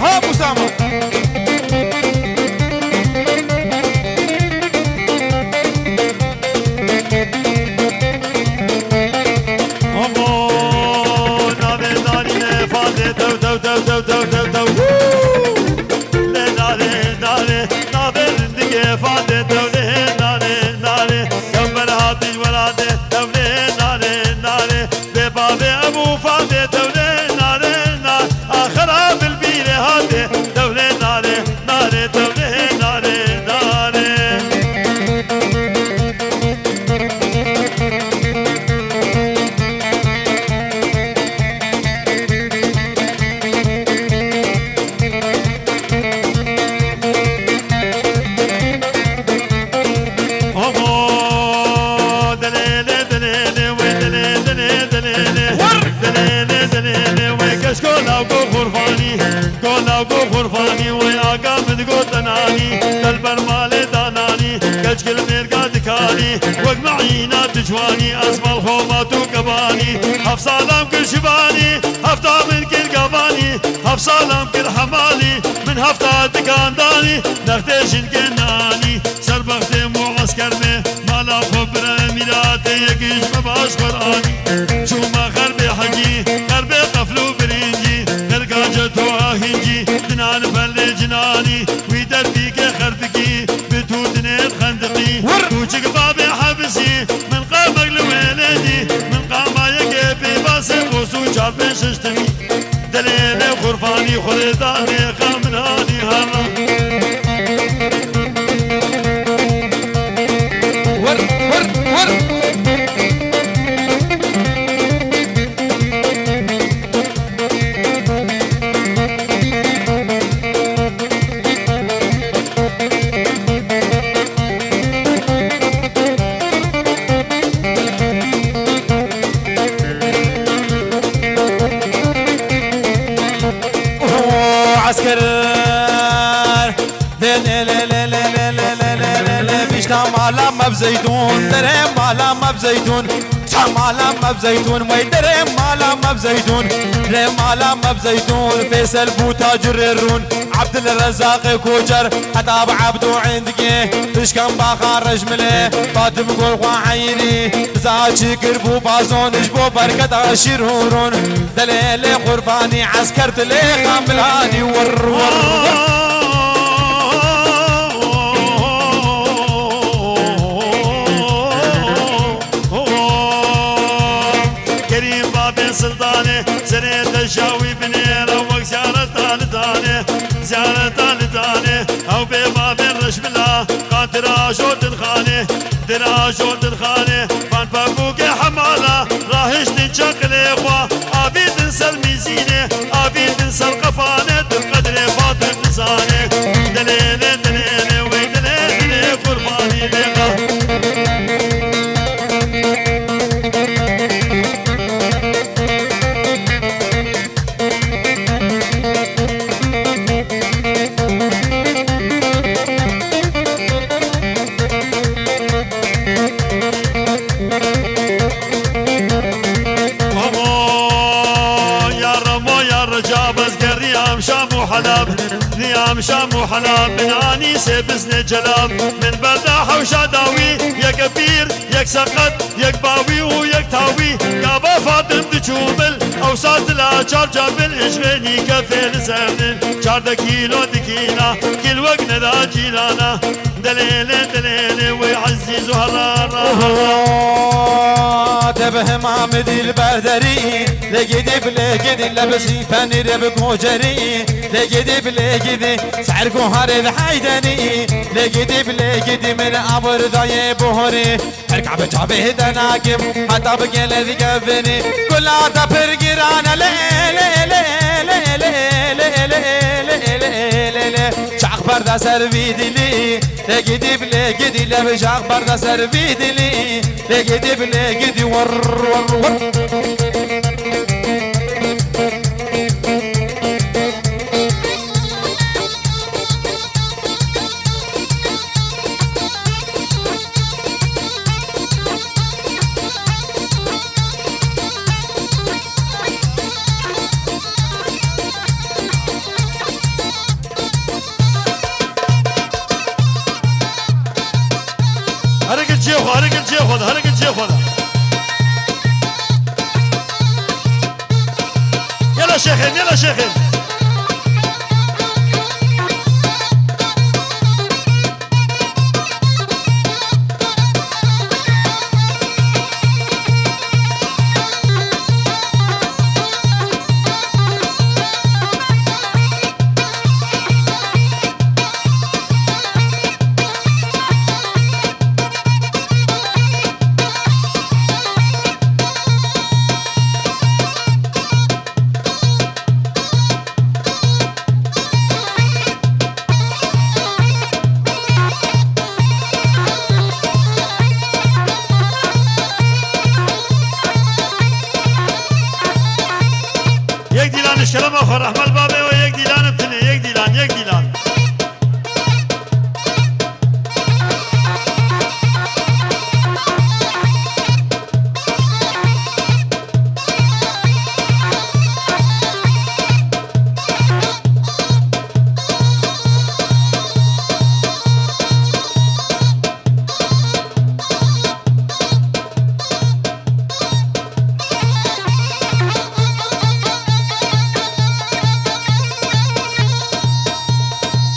ها ابو سامة غرفاني ويا قامد قوتناني البرمال داناني كشكل ميرقا دكاني وقمعينا تجواني اسمى الخومات وقباني هفصالام كل شباني هفتا من كل قباني هفصالام كل حمالي من هفتا دكانداني نختيش الجناني سربختي معسكر مي مالا خبر ميلاتي يقيش مباش قراني شو ما خربي حجي خربي قفلو برنجي نرقاجتو آهنجي دنان فل جناني ويدر فيك خربكي بتودني الخندقي توجك بابي حبسي من قامك لويلدي من قاما يكيبي باسي بوسو جابي ششتمي دليلي غرفاني خلداني خامناني هلا ور ور ور عسكر لا لا لا لا لا لا لا لا لا فيش مالام بزيتون درهم مالام بزيتون مالام بزيتون ما درهم مالام بزيتون درهم مالام بزيتون فيصل بو تاجر الرون عبد الرزاق كوجر حتى بعبدو عندك فيش كان بخرج مله فاطم قول عيني زاجي قربو بازون جبو بركة عشير هورون دليل قرباني عسكرت لي خاملاني ور ور كريم بابي سلطاني سنة تشاوي بني روق زيارة لداني زيارة لداني او ببابي الرشم الله قاتل جود الخاني درا جود الخاني فان بابوك حمالة راهش تنشق الاخوة ابي تنسى الميزينة ابي تنسى القفانة القدر فاطر نزاني دليل دليل ويدليل دليل قرباني لغا حلب نيام شام وحلب من انيسه بزن جلاب من برداح وشاداوي يا كبير يا سقط يا باوي ويا تاوي يا با فاطم تجوبل اوساط لا جار جابل اشغني كفيل زمن 4 كيلو دكينا كل وقت دا جيلانا دليل دليل ويعزز هرارا تبه محمد البردري لقيدي بلاقيدي لبسي فنير بكوجري لقيدي بلاقيدي سعر قهر الحيداني لقيدي بلاقيدي من امر ضاي بهوري اركع بجابه دناكب حتى بقي الذي كفني كل عطا برقرانا لا لا لا لا لا لا لا لا شاق بردا سرفيدلي لقيدي بلاقيدي لبشاق بردا سرفيدلي لقيدي بلاقيدي ور ور ور جي خو هرقل جي خو هرقل جي خو يلا شيخين يلا شيخين كلام اخر رحمة البابي ويك ديلان بتني يك ديلان يك ديلان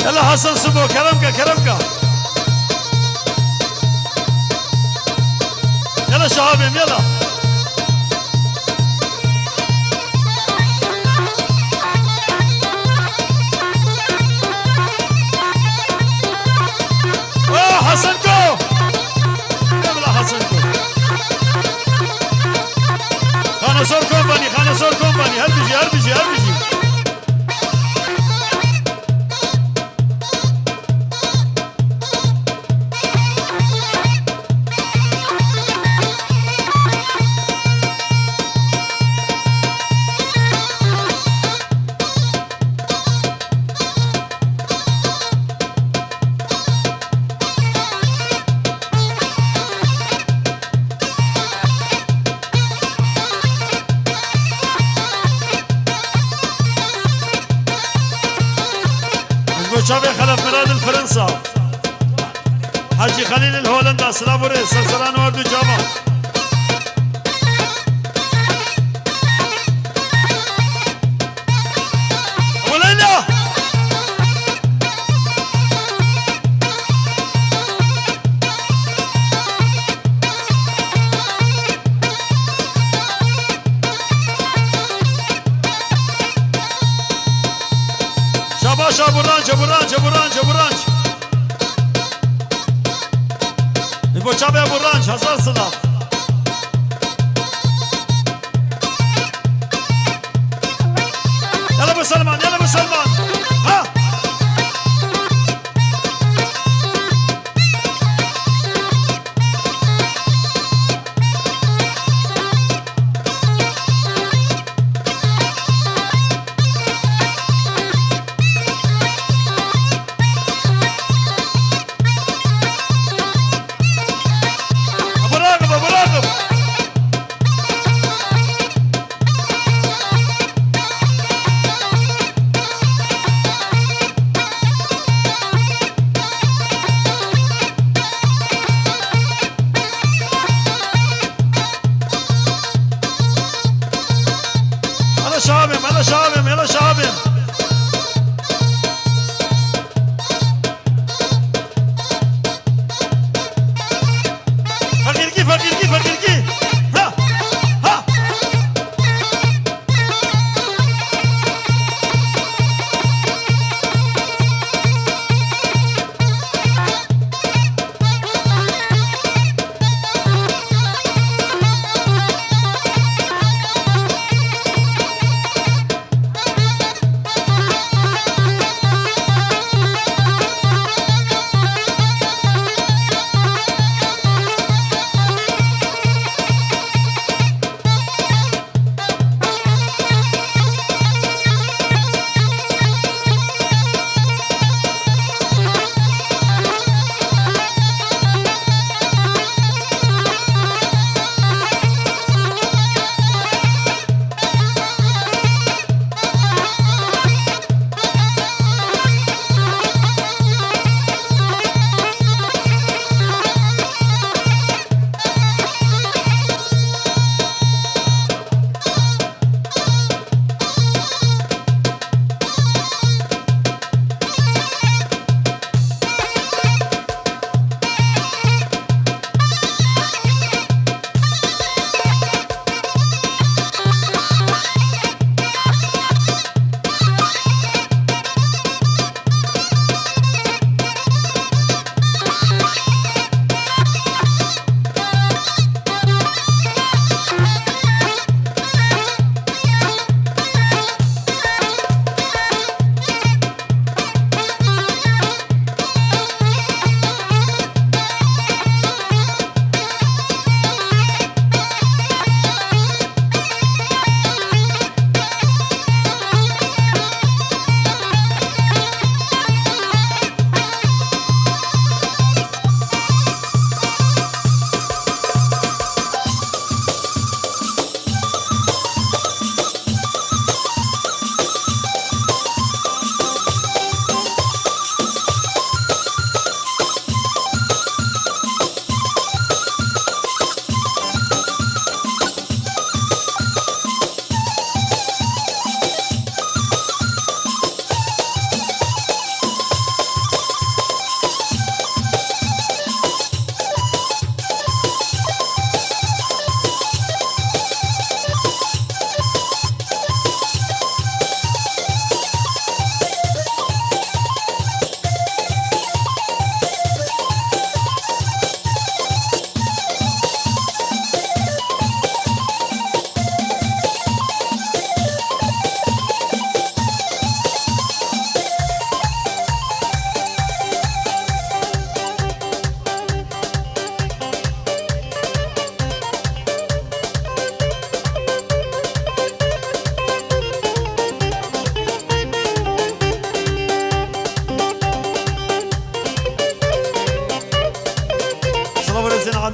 يلا حسن سبو كرمك كرمك يلا شبابهم يلا حسنكو يلا حسنكو خانسور كومباني خانسور كومباني هربجي هربجي هربجي شافي خلف مراد الفرنسا حاجي خليل الهولندا سلافوري سلسلان وردو جامع ابو ليلى شاباش ابو رانج ابو رانج ابو رانج ابو رانج ابو شابي ابو رانج هزار سلام يلا ابو سلمان يلا ابو سلمان ها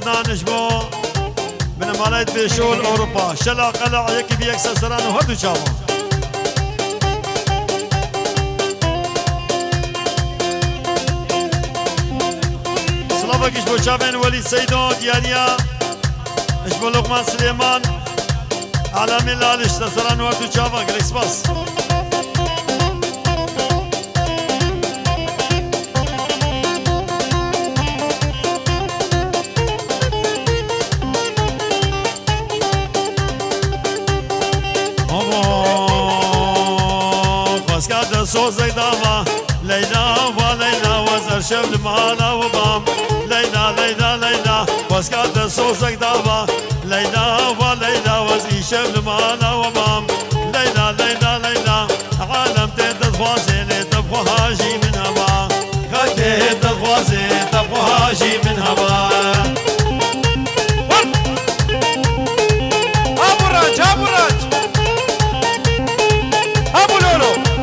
لبنان جبو من مالات بشول أوروبا شلا قلع يكي بيك سسران وهردو شابا سلافك جبو شابين وليد سيدو ديانيا جبو لقمان سليمان على ملالش سسران وهردو شابا قريس باس صوزك داما ليلى وليلى وزر شبل معانا وبام ليلى ليلى ليلى وسكات صوزك داما ليلى وليلى وزي شبل معانا وبام ليلى ليلى ليلى عالم تهدد فازين تبغى هاجي من هوا خدت الغوازي تبغى هاجي من هوا ابو راج ابو راج ابو لولو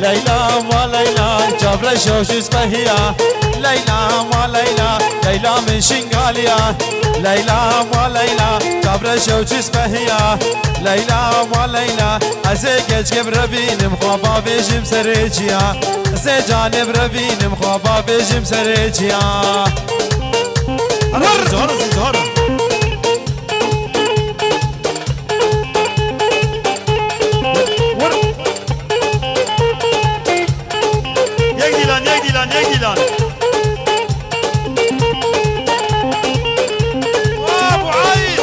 ليلى وليلى جبر شوش اسمهيا ليلى وليلى ليلى من شنغاليا ليلى وليلى جبر شوش اسمهيا ليلى وليلى ازيك جبر بينم خوابا بيجم سريجيا زي جانب ربينم خوابا بيجم سريجيا زهرة زهرة يجدلان ابو عايد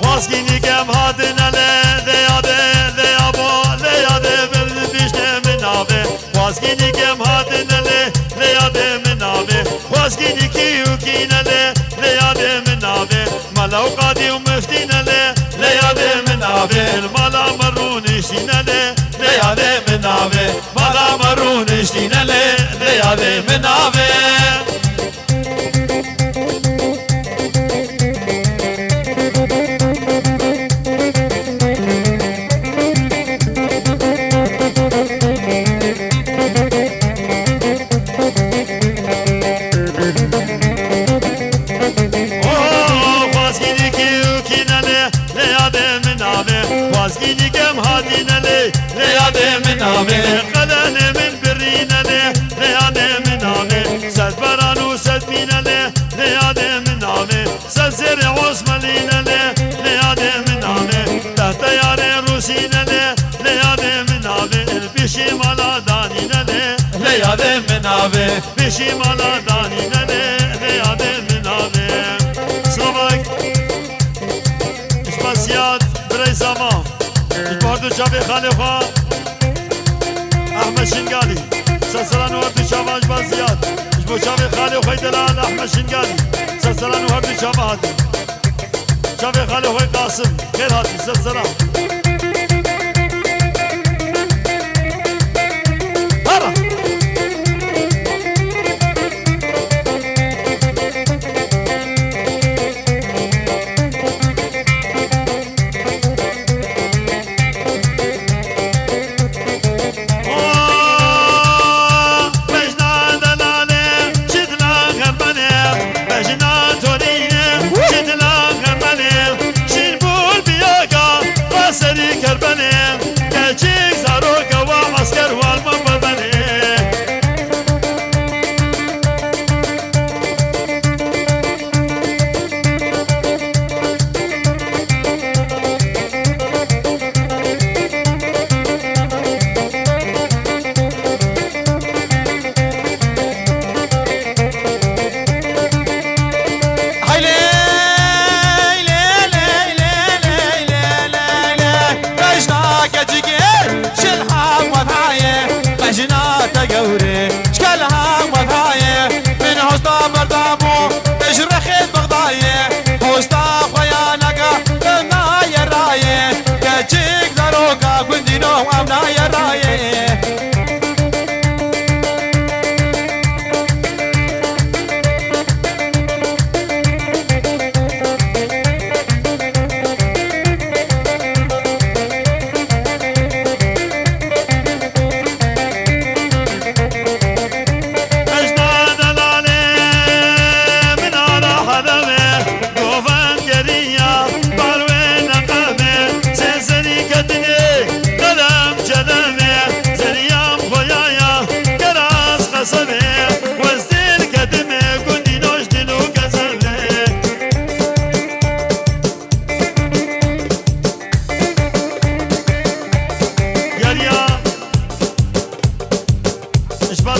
واسكيني كم هاتنا واسكيني كم هاتنا ليادي من نابي واسكيني كيو كينا ليادي من نابي ملاو قادي ومفتينا ليادي من نابي الملا مرون اشتينا ليادي من نابي ملا مرون اشتينا ليادي من نابي واسكيني كم هاتينا ليادي من نابي قلاني من برينا ليادي من نابي سد برانو سد بينا ليادي من نابي سد زرع عثمانينا ليادي من نابي تحت ياري روسينا ليادي من نابي بشي مالا دانينا ليادي من نابي بشي مالا دانينا ليادي من نابي سلامك اشباسيات بري زمان اجباردو شابي خالفا احمد شنقالي سلسلان وهردو شابا اجبازيات اجبو شابي خالي وخي دلال احمد شنقالي سلسلان وهردو شابا هاتي شابي خالي وخي قاسم خير هاتي سلسلان هرا Seni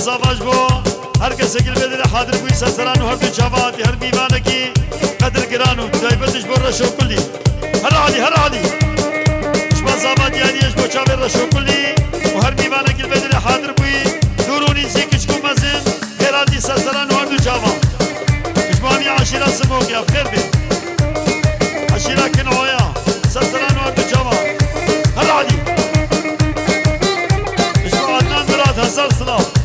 صافاج بو هر کس گل بدر حاضر کوی سرسران و هر دو جواد هر میوانه کی قدر گرانو دایبتش بر رشو کلی هر علی شما صافات یادیش بو چاور رشو کلی و هر میوانه گل بدر حاضر کوی دورونی سیکش کو مزن خیراتی سرسران و هر دو جواد شما می عشیره سموک یا خیر بی عشیره کنعویا سرسران و هر دو جواد هر علی شما عدنان مراد هزار سلام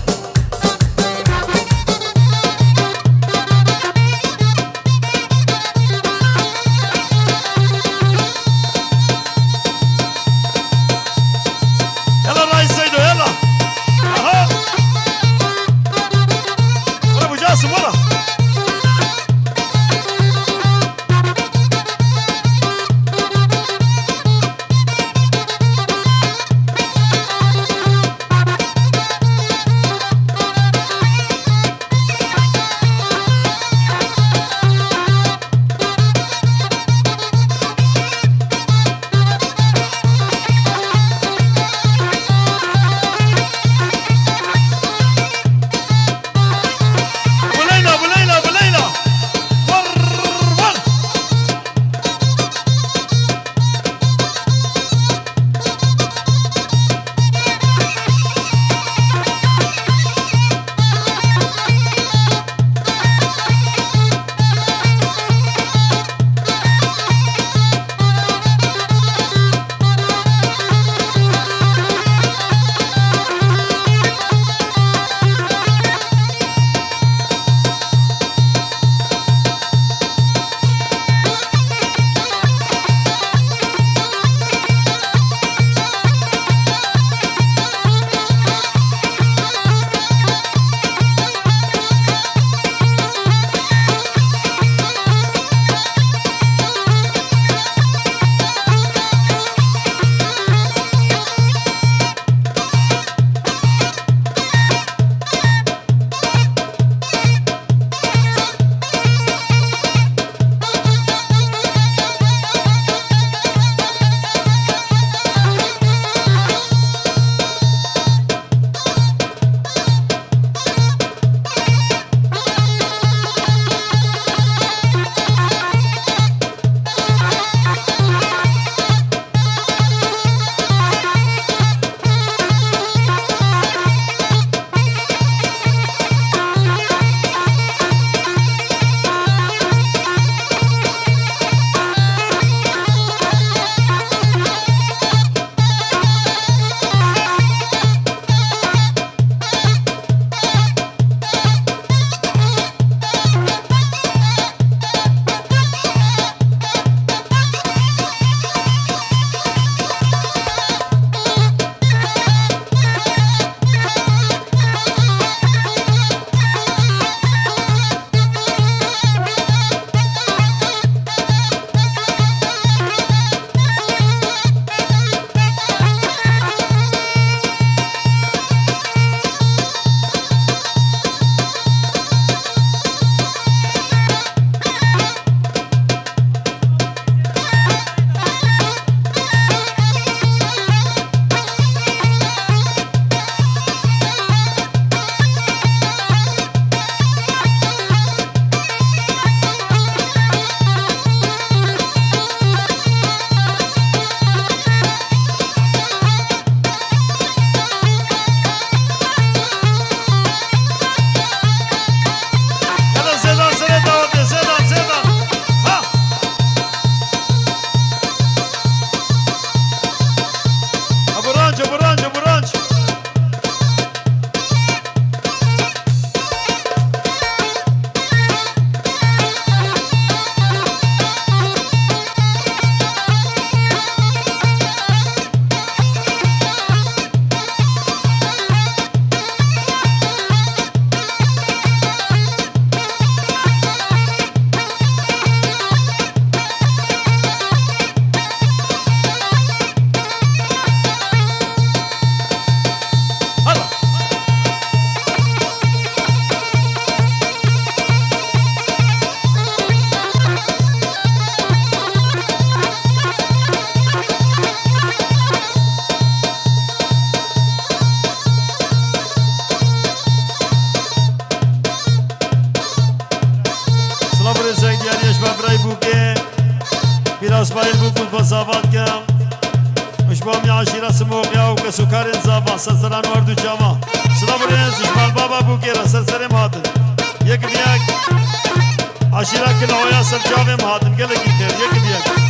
جاسم وقيا وكسكر زابا سلسلان وردو جاما سلابرين زجمال بابا بوكيرا سلسلة مهاتن يك ديك عشيرة كنويا سلجاوي مهاتن قلق يكير يك ديك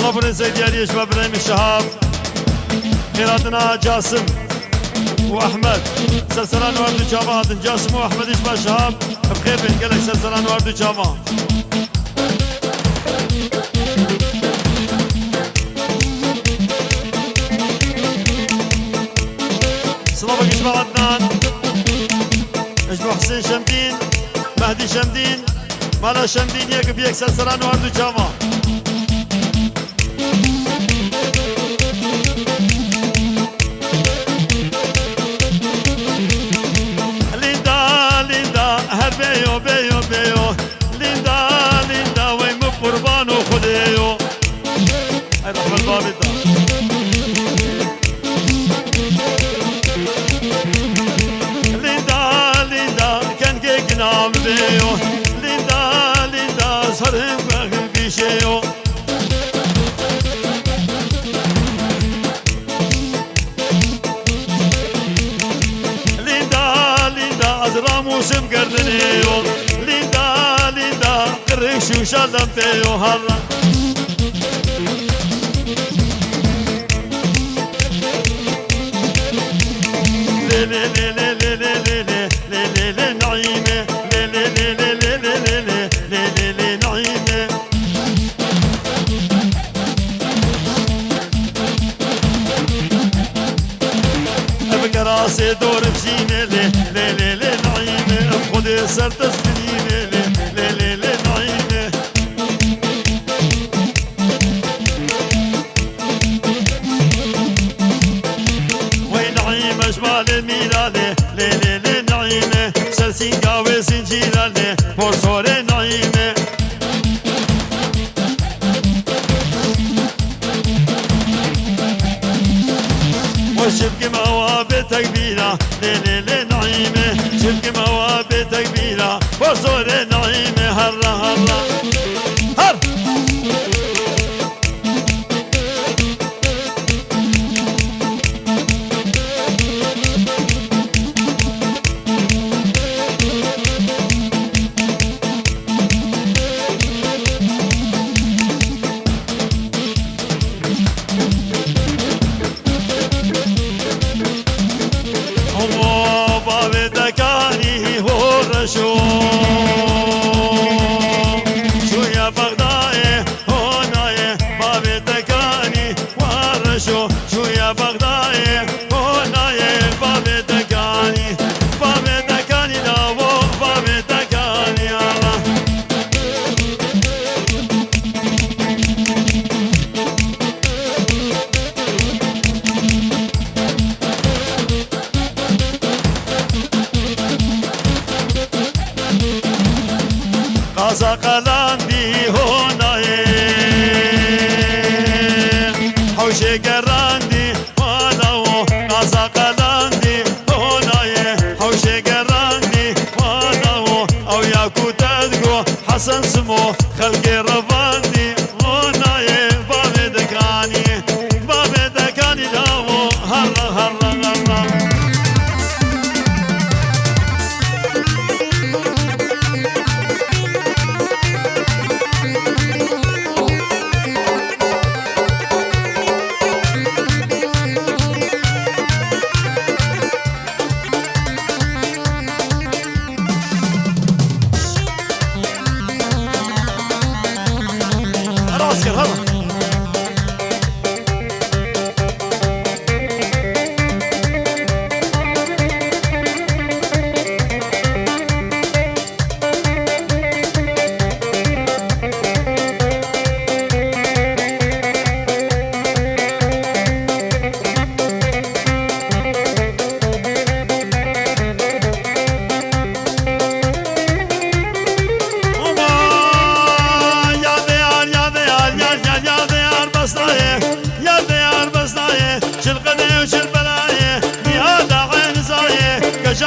صلابرين زيدياني شباب ابراهيم الشهاب خيراتنا جاسم واحمد سلسلان وردو جامعات جاسم واحمد يشبه شهاب بخير بين قالك سلسلان وردو جامعات صلابك يشبه عدنان يشبه حسين شمدين مهدي شمدين مالا شمدين يك بيك سلسلان وردو جامعات بابدا ليندا ليندا كان كيكنا بديو ليندا ليندا صرف غير بيشيو موسم قردنيو ليندا ليندا قريش وشلم فيو هلا لي لي لي لي لي لي لي لي لي نعيمة لي لي لي لي لي لي لي لي لي نعيمة ابقى راسي دور بسيمة لي لي لي لي خذي سرت سنينة لي لي لي نعيمة وين نعيمة جمال الميلة لي لي لي نعيمة سلسين قاوي سنجيلة لي بورصوري نعيمة وشبك موابة تكبيرة لي لي لي نعيمة شبك موابة تكبيرة وصور نعيمة هلا هلا هر شو يا بغداي هوناي بابي تكاني ورشو شو يا بغداي هوناي بابي تكاني لا بابي تكاني الله قلاندي هوناي حوشي قراندي ولو قلاندي هوناي حوشي قراندي ولو او ياكو تدقو حسن سمو خلقي رباندي هوناي بابي دكاني لاو هلا هلا هلا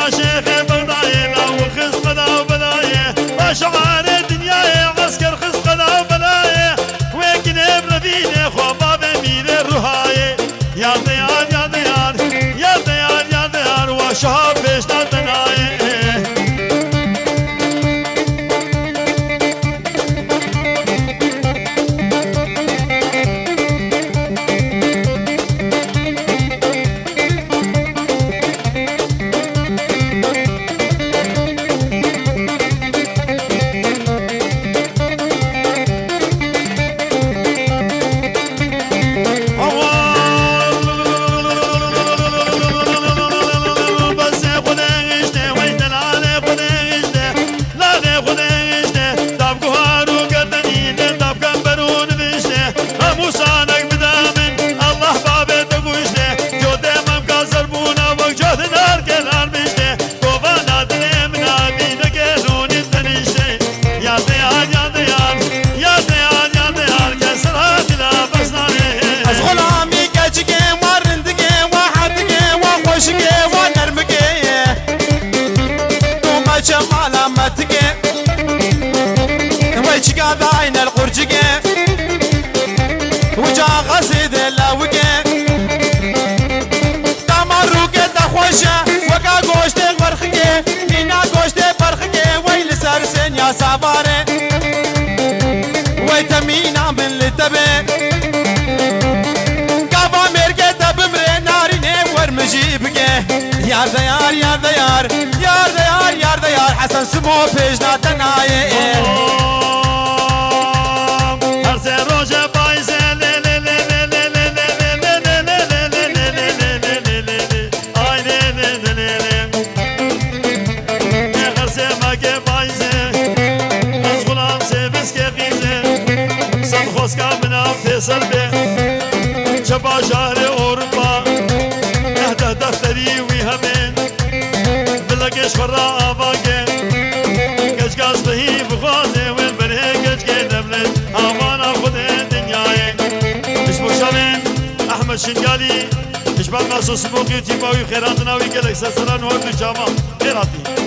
شيخ بغداية لو خص قدا وبلاية أشعار الدنيا عسكر خص قدا وبلاية ويكن بربيني خو باب أمير الرهاية يا ديار يا ديار يا ديار يا ديار وشهاب بيش تناية سافاره ويتمينا من لتبه كافا مرقه تبمره نارينه ورمجي بقه يار ديار يار ديار يار ديار يار ديار حسن سمو بيجنا تنايه هر سه روزه پایزه فيصل به شبا شهر أوروبا نهده دفتري ويهمين بلقش خرا آباقه كش قاس بهي بخوازه وين بره كش كي دبلت آوانا خود دنياي مش مشالين أحمد شنقالي مش بالماسو سبوقي تيماوي خيراتنا ويقلق سسران وردو جاما خيراتي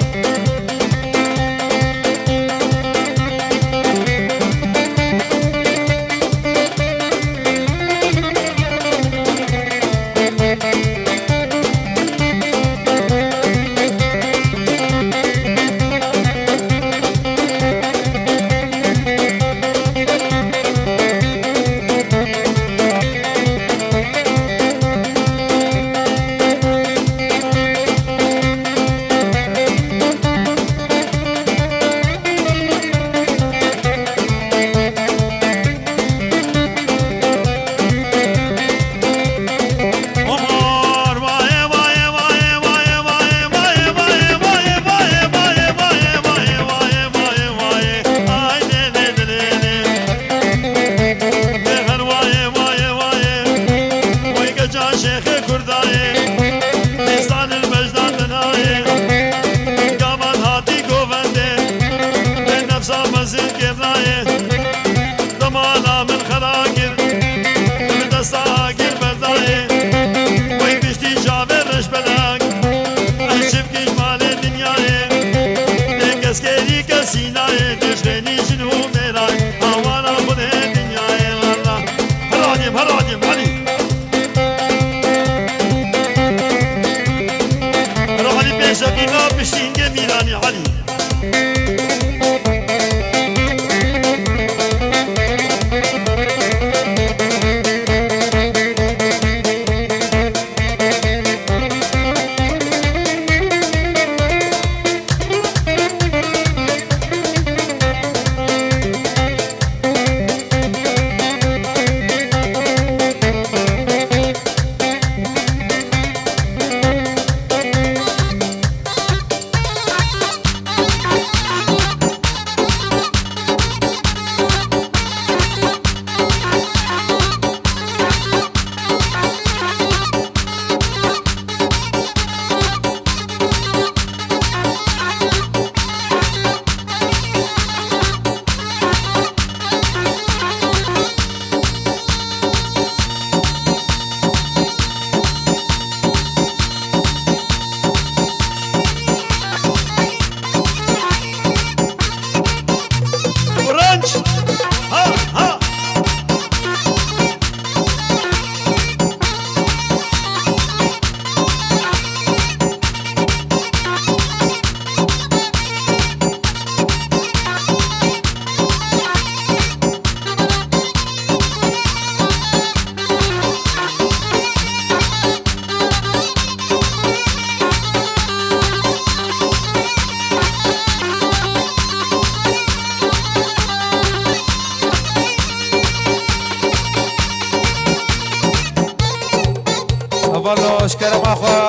والله اشكرم اخوة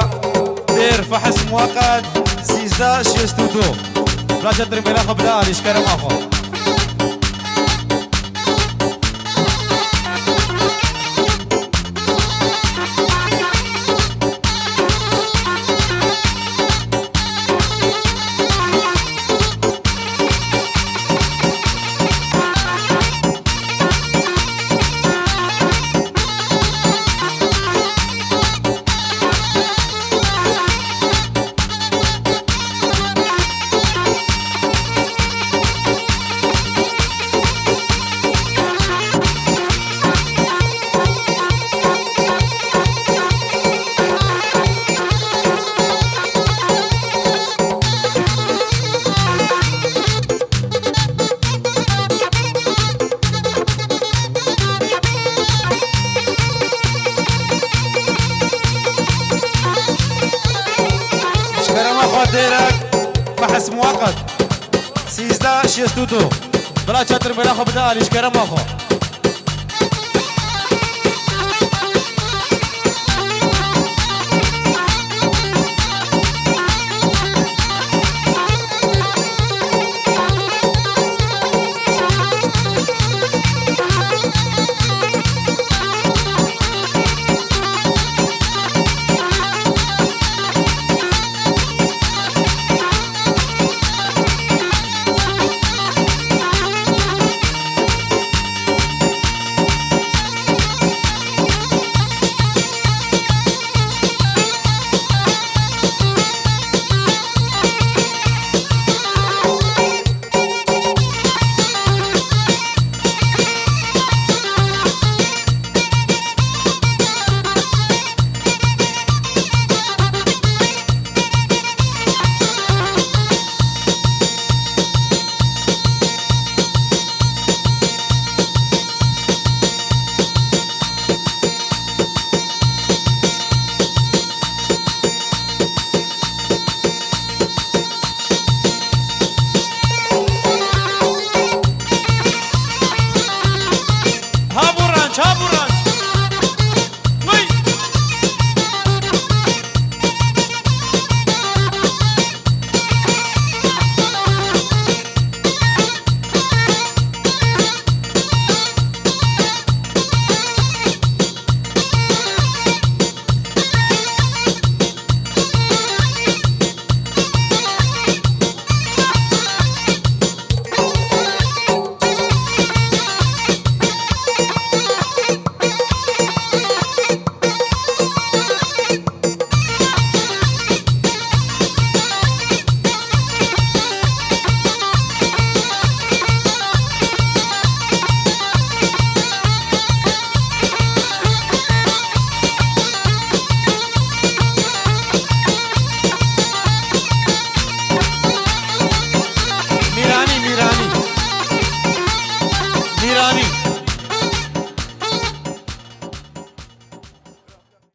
دير فحص مؤقت 1662 راجع ترمي الاخ بدال اشكرم اخوة ديرك بحث مؤقت 13 62 بلا شاتر بلا خبدا ليش كرم اخو